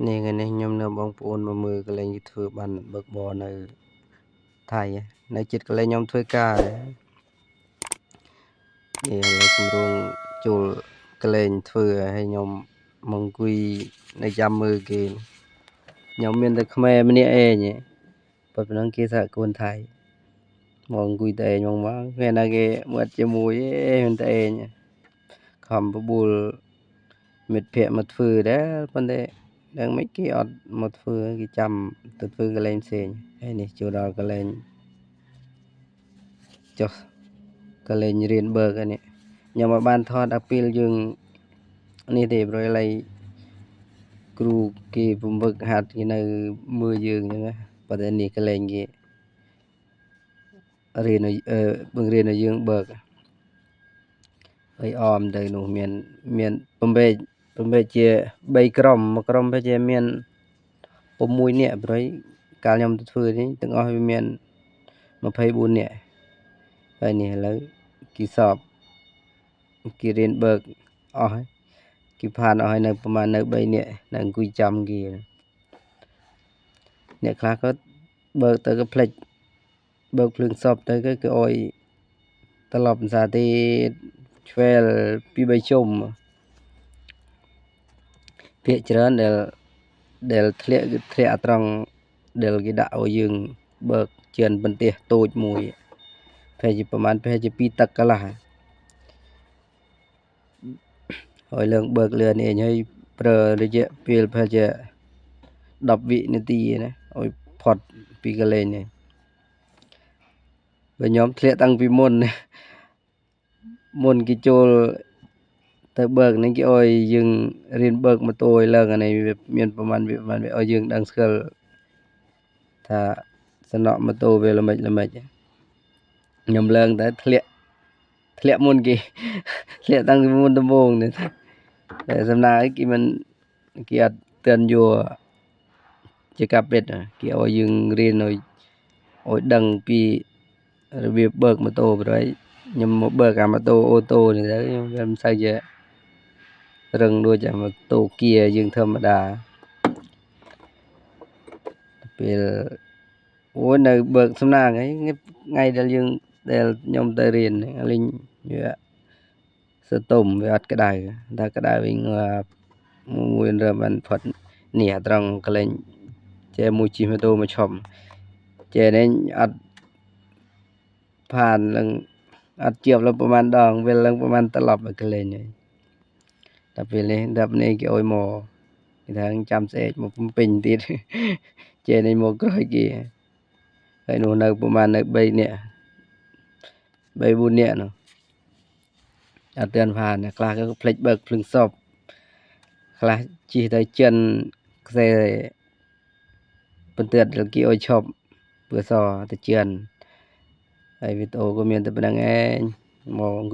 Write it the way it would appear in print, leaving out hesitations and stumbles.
នេះថ្ងៃនេះខ្ញុំនៅបងប្អូនមកមើលកន្លែងធ្វើបានបើកបរនៅថៃនៅជិតកន្លែងខ្ញុំធ្វើការនេះលើគម្រោងចូលកន្លែងធ្វើហើយខ្ញុំមកអង្គុយនៅចាំមើលគេខ្ញុំមានតែខ្មែរម្នាក់ឯងប៉ុណ្ណឹងគេសហគមន៍ថៃមកអង្គុយតែឯងមកពេលណាគេមកជាមួយមានតែឯងខំបបួលមិត្តភ័ក្តិមកធ្វើដែរប៉ុន្តែដឹងមិនគេអត់មកធ្វើគេចាំទៅធ្វើកន្លែងផ្សេងហើយនេះចូលដល់កន្លែងចុះកន្លែងរៀនបើកនេះខ្ញុំមកបានថតអាពីលយើងនេះទេព្រោះឥឡូវគ្រូគេពំវឹកហាត់គេនៅមើលយើងអញ្ចឹងណាប៉ុន្តែនេះកន្លែងគេរៀនបង្រៀនឲ្យយើងបើកហើយអមទៅនោះមានពំបែកជា3ក្រុមមួយក្រុមប្រហែលជាមាន6នាក់ព្រោះកាលខ្ញុំទៅធ្វើនេះទាំងអស់វាមាន24នាក់ហើយនេះឥឡូវគេសอบគេរៀនបើកអស់ហើយគេผ่านអស់ហើយនៅប្រហែលនៅ3នាក់នៅអង្គុយចាំគេអ្នកខ្លះក៏បើកទៅក៏ផ្លេចបើកភ្លើងសប់ទៅគឺអោយត្រឡប់ភាសាទៀតឆ្វែល2-3ជុំភាគច្រើនដែលធ្លាក់គឺធ្លាក់ត្រង់ដែលគេដាក់ឲ្យយើងបើកជឿនបន្ទះតូចមួយប្រហែលជា2ទឹកកន្លះហើយឡើងបើកលឿនឯងហើយប្រើរយៈពេលប្រហែលជា10វិនាទីណាឲ្យផុតពីកន្លែងនេះបើខ្ញុំធ្លាក់តាំងពីមុនគេចូលទៅបើកនេះគេឲ្យយើងរៀនបើកម៉ូតូឲ្យឡើងអានេះវាមានប្រហែលវាឲ្យយើងដឹងស្គាល់ថាសំណក់ម៉ូតូវាល្មិចខ្ញុំឡើងតែធ្លាក់មុនគេធ្លាក់តាំងពីមុនដំបូងនេះតែសំណាងគេមិនគេអត់ទិនយកជាការពិតគេឲ្យយើងរៀនឲ្យដឹងពីរបៀបបើកម៉ូតូព្រោះខ្ញុំមកបើកអាម៉ូតូអូតូនេះទៅខ្ញុំវាមិនសូវជារឹងដូចអាម៉ូតូគៀយើងធម្មតាពេលអូយនៅបើកសំណាងហើយថ្ងៃដែលខ្ញុំទៅរៀនលេងវាសតុំវាអត់ក្តៅតែក្តៅវិញមួយរើបានផុតនេះត្រង់កន្លែងចេះមួយជិះម៉ូតូមកឈប់ចេះនេះអត់ผ่านឡើងអត់ជាប់ឡើងប្រហែលដងវាឡើងប្រហែលត្រឡប់ឲ្យកន្លែងនេះតែពេលនេះគេឲ្យមកគេថាចាំស្អែកមកពេញទៀតចេះនេះមកក្រោយគេហើយនោះនៅប្រហែលនៅ3នាក់3-4នាក់នោះអត់ទាន់ผ่านខ្លះក៏ផ្លេចបើកភ្លើងសប់ខ្លះជិះទៅចិនខ្សែបន្ទាត់គេឲ្យឈប់ពើសទៅចិនហើយវីដេអូក៏មានតែប៉ុណ្្នឹងឯងមក